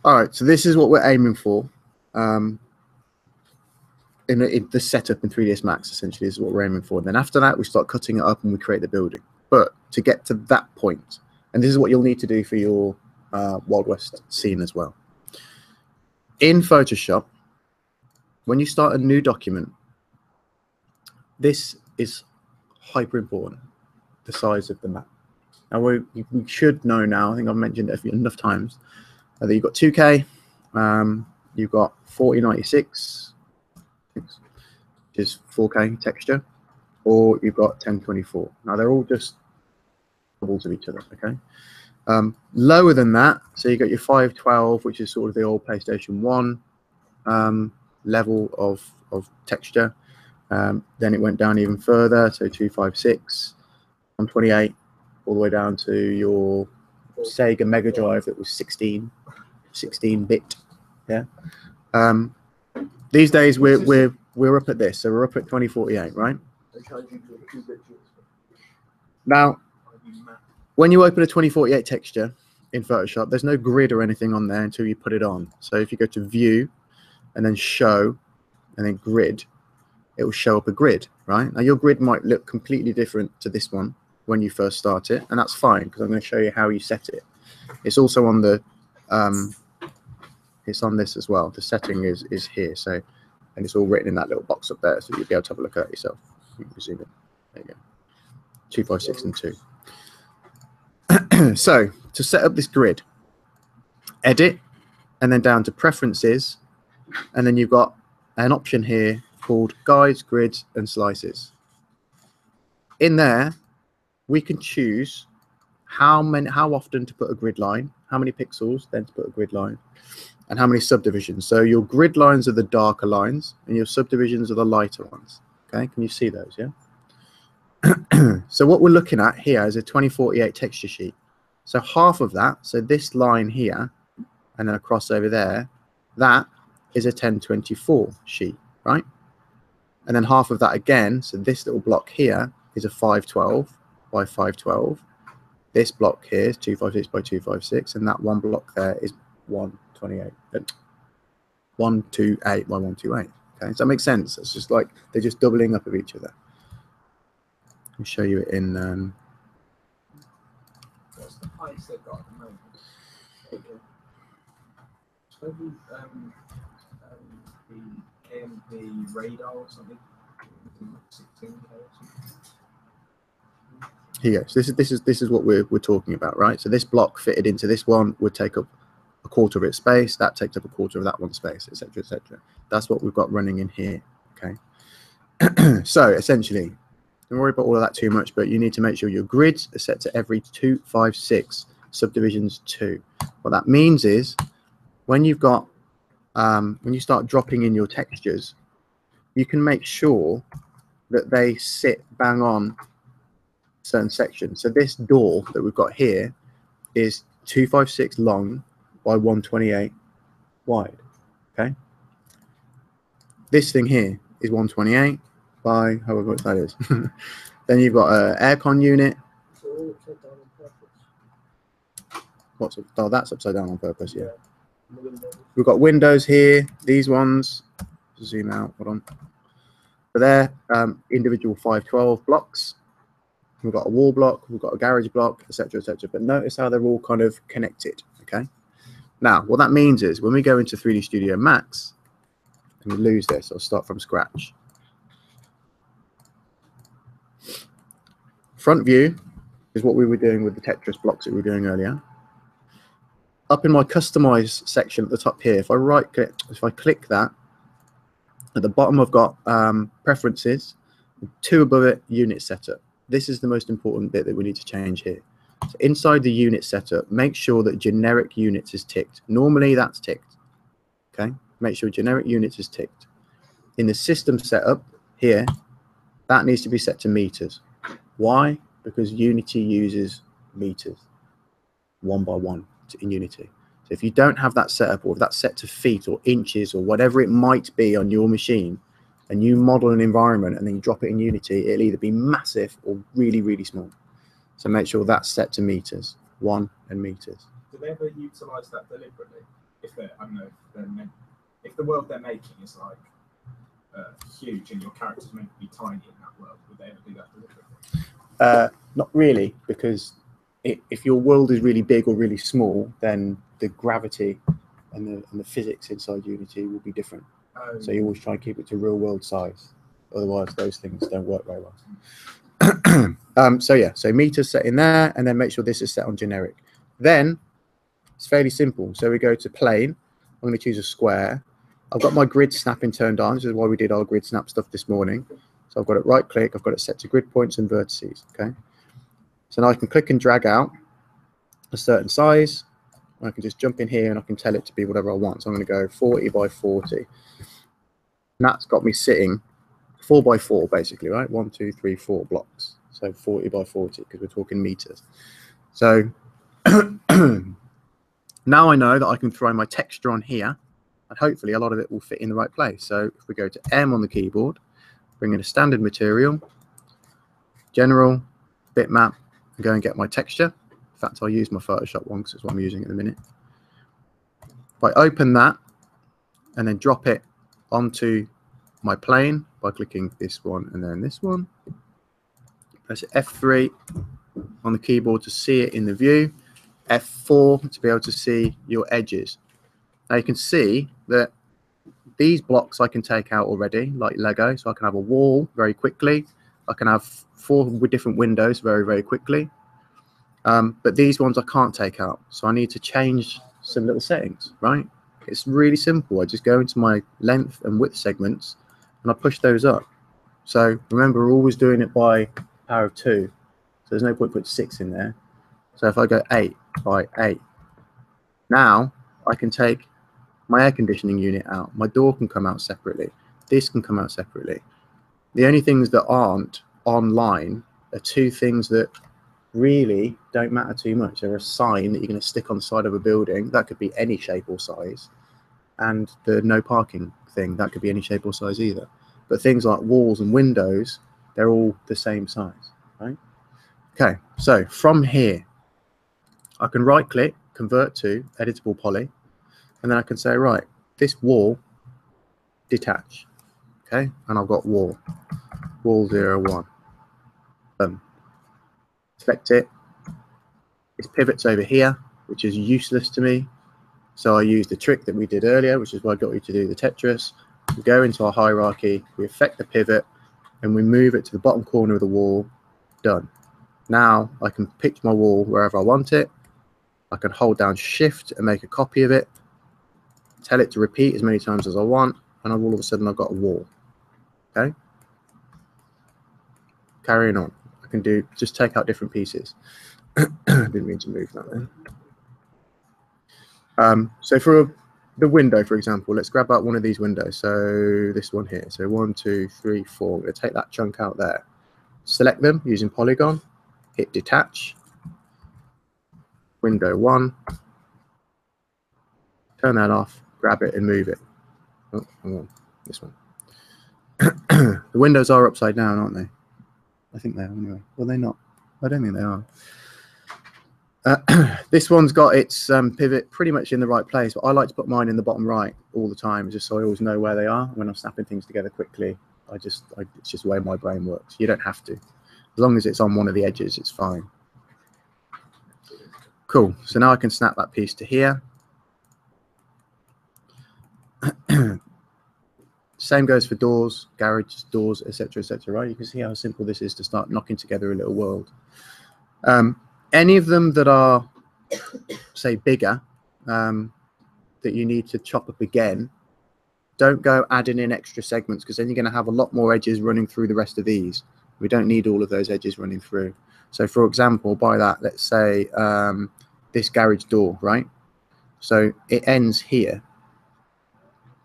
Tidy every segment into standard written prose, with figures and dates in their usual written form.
All right, so this is what we're aiming for. In the setup in 3ds Max, essentially, is what we're aiming for. And then after that, we start cutting it up and we create the building. But to get to that point, and this is what you'll need to do for your Wild West scene as well. In Photoshop, when you start a new document, this is hyper important, the size of the map. Now, we should know now, I think I've mentioned it enough times, that you've got 2K, you've got 4096, which is 4K texture, or you've got 1024. Now, they're all just doubles of each other, okay? Lower than that, so you got your 512, which is sort of the old PlayStation 1 level of texture. Then it went down even further, so 256, 128, all the way down to your Sega Mega Drive that was 16-bit. Yeah. These days we're up at this, so we're up at 2048, right? Now, when you open a 2048 texture in Photoshop, there's no grid or anything on there until you put it on. So if you go to View and then Show and then Grid, it will show up a grid, right? Now your grid might look completely different to this one when you first start it, and that's fine because I'm going to show you how you set it. It's also on the it's on this as well. The setting is here, so, and it's all written in that little box up there, so you'll be able to have a look at it yourself. You can zoom in. There you go. 256 and 2. So to set up this grid, edit, and then down to preferences, and then you've got an option here called guides, grids, and slices. In there, we can choose how often to put a grid line, how many pixels then to put a grid line, and how many subdivisions. So your grid lines are the darker lines, and your subdivisions are the lighter ones. Okay, can you see those? Yeah. So what we're looking at here is a 2048 texture sheet. So half of that, so this line here, and then across over there, that is a 1024 sheet, right? And then half of that again, so this little block here is a 512 by 512. This block here is 256 by 256, and that one block there is 128, 128 by 128. Okay, does that make sense? It's just like they're just doubling up of each other. I'll show you it in. What's the heights they've got at the moment? So the KMP radar or something. 16K or something. Here you go. So this is what we're talking about, right? So this block fitted into this one would take up a quarter of its space. That takes up a quarter of that one's space, etc., etc. That's what we've got running in here. Okay. So essentially, don't worry about all of that too much, but you need to make sure your grids are set to every 256 subdivisions 2. What that means is when you've got when you start dropping in your textures, you can make sure that they sit bang on certain sections. So this door that we've got here is 256 long by 128 wide. Okay. This thing here is 128 by however much that is. Then you've got an aircon unit. So all upside down on purpose. What's up? Oh, that's upside down on purpose. Yeah. We've got windows here. These ones. Zoom out. Hold on. So they're individual 512 blocks. We've got a wall block. We've got a garage block, etc., etc. But notice how they're all kind of connected. Okay. Now, what that means is when we go into 3D Studio Max, and we lose this, I'll start from scratch. Front view is what we were doing with the Tetris blocks that we were doing earlier. Up in my customize section at the top here, if I click that, at the bottom I've got preferences, 2 above it, unit setup. This is the most important bit that we need to change here. So inside the unit setup, make sure that generic units is ticked. Normally that's ticked. Okay, make sure generic units is ticked. In the system setup here, that needs to be set to meters. Why? Because Unity uses meters 1 by 1 in Unity. So if you don't have that set up, or if that's set to feet or inches or whatever it might be on your machine, and you model an environment and then you drop it in Unity, it'll either be massive or really, really small. So make sure that's set to meters, 1 and meters. Do they ever utilize that deliberately? if they're, I don't know, if the world they're making is like huge and your character's meant to be tiny in that world, would they ever do that deliberately? Not really, because if your world is really big or really small, then the gravity and the physics inside Unity will be different. Oh, so you always try and keep it to real world size. Otherwise, those things don't work very well. So yeah, so meters set in there, and then make sure this is set on generic. Then it's fairly simple. So we go to plane. I'm going to choose a square. I've got my grid snapping turned on. This is why we did our grid snap stuff this morning. So I've got it right click. I've got it set to grid points and vertices. Okay. So now I can click and drag out a certain size. I can just jump in here and I can tell it to be whatever I want. So I'm going to go 40 by 40. And that's got me sitting 4 by 4 basically, right? 1, 2, 3, 4 blocks. So 40 by 40 because we're talking meters. So now I know that I can throw my texture on here, and hopefully a lot of it will fit in the right place. So if we go to M on the keyboard, bring in a standard material, general, bitmap, and go and get my texture. In fact, I'll use my Photoshop one because that's what I'm using at the minute. If I open that and then drop it onto my plane by clicking this one and then this one, press F3 on the keyboard to see it in the view, F4 to be able to see your edges. Now you can see that these blocks I can take out already, like Lego, so I can have a wall very quickly. I can have 4 different windows very, very quickly. But these ones I can't take out, so I need to change some little settings, right? It's really simple. I just go into my length and width segments and I push those up. So remember, we're always doing it by power of 2, so there's no point putting 6 in there. So if I go 8 by 8, now I can take my air conditioning unit out. My door can come out separately. This can come out separately. The only things that aren't online are 2 things that really don't matter too much. They're a sign that you're going to stick on the side of a building. That could be any shape or size. And the no parking thing, that could be any shape or size either. But things like walls and windows, they're all the same size, right? Okay, so from here, I can right click, convert to editable poly, and then I can say, right, this wall, detach. Okay, and I've got wall 01. Select it. It pivots over here, which is useless to me. So I use the trick that we did earlier, which is what I got you to do the Tetris. We go into our hierarchy, we affect the pivot, and we move it to the bottom corner of the wall. Done. Now I can pitch my wall wherever I want it. I can hold down Shift and make a copy of it. Tell it to repeat as many times as I want, and all of a sudden I've got a wall. Okay. Carrying on. I can just take out different pieces. Didn't mean to move that then. So for the window, for example, let's grab out one of these windows. So this one here. So 1, 2, 3, 4. I'm going to take that chunk out there. Select them using polygon. Hit detach. Window 1. Turn that off. Grab it and move it. Oh, hang on. This one. The windows are upside down, aren't they? I think they are anyway. Well, they're not. I don't think they are. This one's got its pivot pretty much in the right place, but I like to put mine in the bottom right all the time, just so I always know where they are when I'm snapping things together quickly. It's just the way my brain works. You don't have to. As long as it's on one of the edges, it's fine. Cool. So now I can snap that piece to here. Same goes for doors, garage doors, etc., right? You can see how simple this is to start knocking together a little world. Any of them that are, say, bigger, that you need to chop up again, don't go adding in extra segments, because then you're going to have a lot more edges running through the rest of these. We don't need all of those edges running through. So, for example, by that, let's say this garage door, right? So it ends here.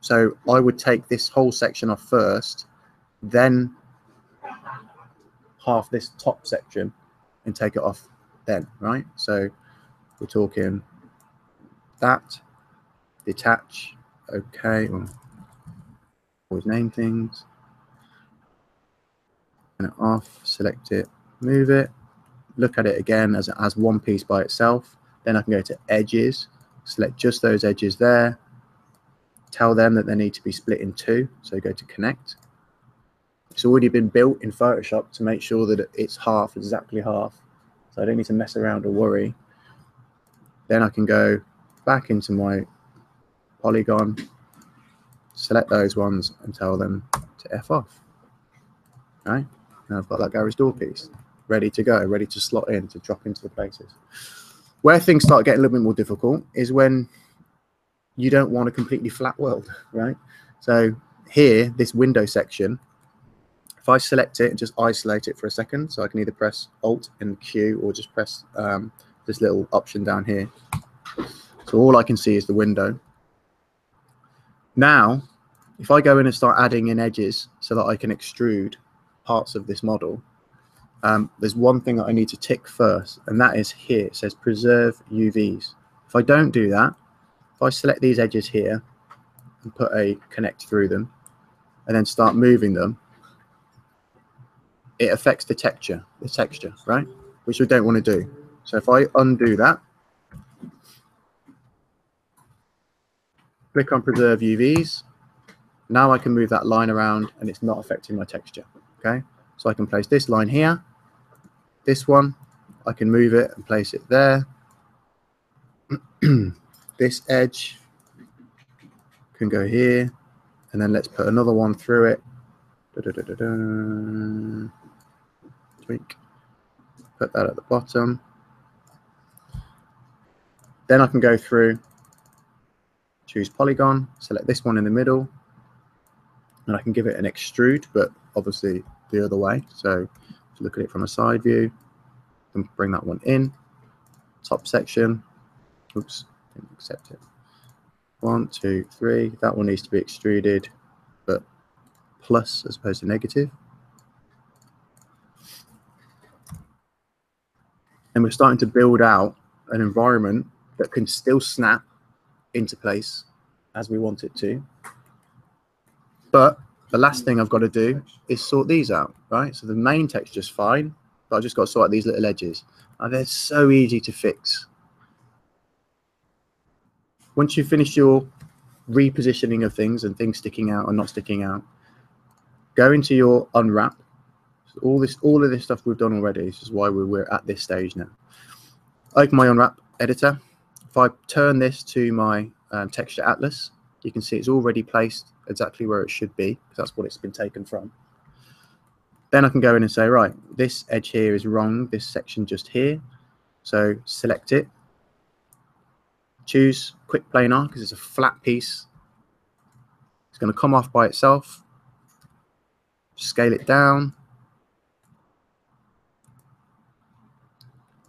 So I would take this whole section off first, then half this top section and take it off then, right? So we're talking that, detach, okay, well, always name things, turn it off, select it, move it, look at it again as one piece by itself. Then I can go to edges, select just those edges there, tell them that they need to be split in two, so go to connect. It's already been built in Photoshop to make sure that it's half, exactly half, so I don't need to mess around or worry. Then I can go back into my polygon, select those ones and tell them to F off. Right? Now I've got that garage door piece ready to go, ready to slot in, to drop into the places. Where things start getting a little bit more difficult is when you don't want a completely flat world, right? So here, this window section, if I select it and just isolate it for a second, so I can either press Alt and Q or just press this little option down here. So all I can see is the window. Now, if I go in and start adding in edges so that I can extrude parts of this model, there's one thing that I need to tick first, and that is here. It says preserve UVs. If I don't do that, if I select these edges here and put a connect through them and then start moving them, it affects the texture, right? Which we don't want to do. So if I undo that, click on preserve UVs, now I can move that line around and it's not affecting my texture, okay? So I can place this line here, this one, I can move it and place it there. This edge can go here, and then let's put another one through it. Tweak. Put that at the bottom. Then I can go through, choose polygon, select this one in the middle, and I can give it an extrude, but obviously the other way. So to look at it from a side view, and bring that one in. Top section. Oops, didn't accept it. 1, 2, 3. That one needs to be extruded, but plus as opposed to negative. And we're starting to build out an environment that can still snap into place as we want it to. But the last thing I've got to do is sort these out, right? So the main texture's fine, but I've just got to sort out these little edges. And they're so easy to fix. Once you've finished your repositioning of things and things sticking out and not sticking out, go into your Unwrap. So all of this stuff we've done already. This is why we're at this stage now. Open my Unwrap editor. If I turn this to my texture atlas, you can see it's already placed exactly where it should be, because that's what it's been taken from. Then I can go in and say, right, this edge here is wrong, this section just here. So select it. Choose quick planar because it's a flat piece. It's going to come off by itself. Scale it down.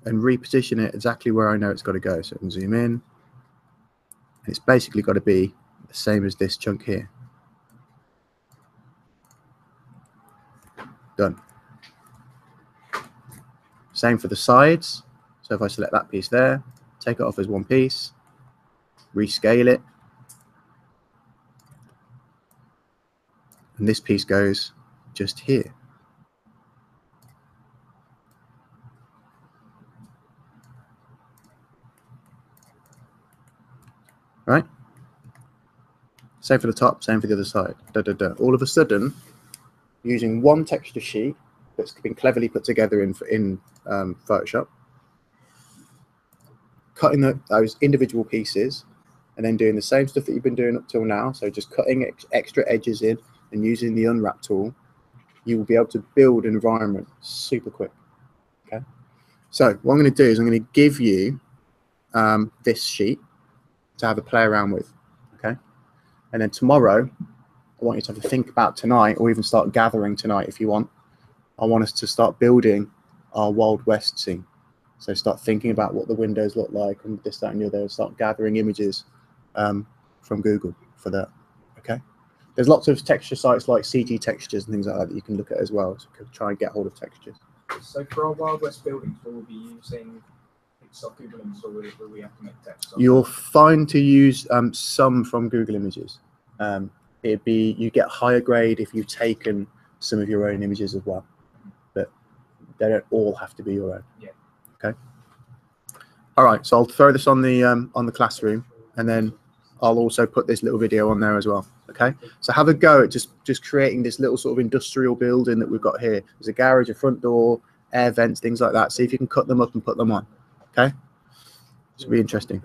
And reposition it exactly where I know it's got to go. So I can zoom in. And it's basically got to be the same as this chunk here. Done. Same for the sides. So if I select that piece there, take it off as one piece, rescale it, and this piece goes just here. Right? Same for the top, same for the other side. All of a sudden, using one texture sheet that's been cleverly put together in Photoshop, cutting those individual pieces and then doing the same stuff that you've been doing up till now, so just cutting extra edges in and using the Unwrap tool, you will be able to build an environment super quick. Okay. So what I'm going to do is I'm going to give you this sheet to have a play around with. Okay. And then tomorrow, I want you to have to think about tonight, or even start gathering tonight if you want. I want us to start building our Wild West scene. So start thinking about what the windows look like and this, that, and the other. Start gathering images from Google for that. Okay. There's lots of texture sites like CG Textures and things like that you can look at as well. So try and get hold of textures. So for our Wild West buildings, will we be using Pixar Google Images, or will we have to make text? You're fine to use some from Google Images. It'd be, you get higher grade if you've taken some of your own images as well, but they don't all have to be your own. Yeah. Okay. All right, so I'll throw this on the classroom, and then I'll also put this little video on there as well. Okay, so have a go at just creating this little sort of industrial building that we've got here. There's a garage, a front door, air vents, things like that. See if you can cut them up and put them on. Okay, this will be interesting.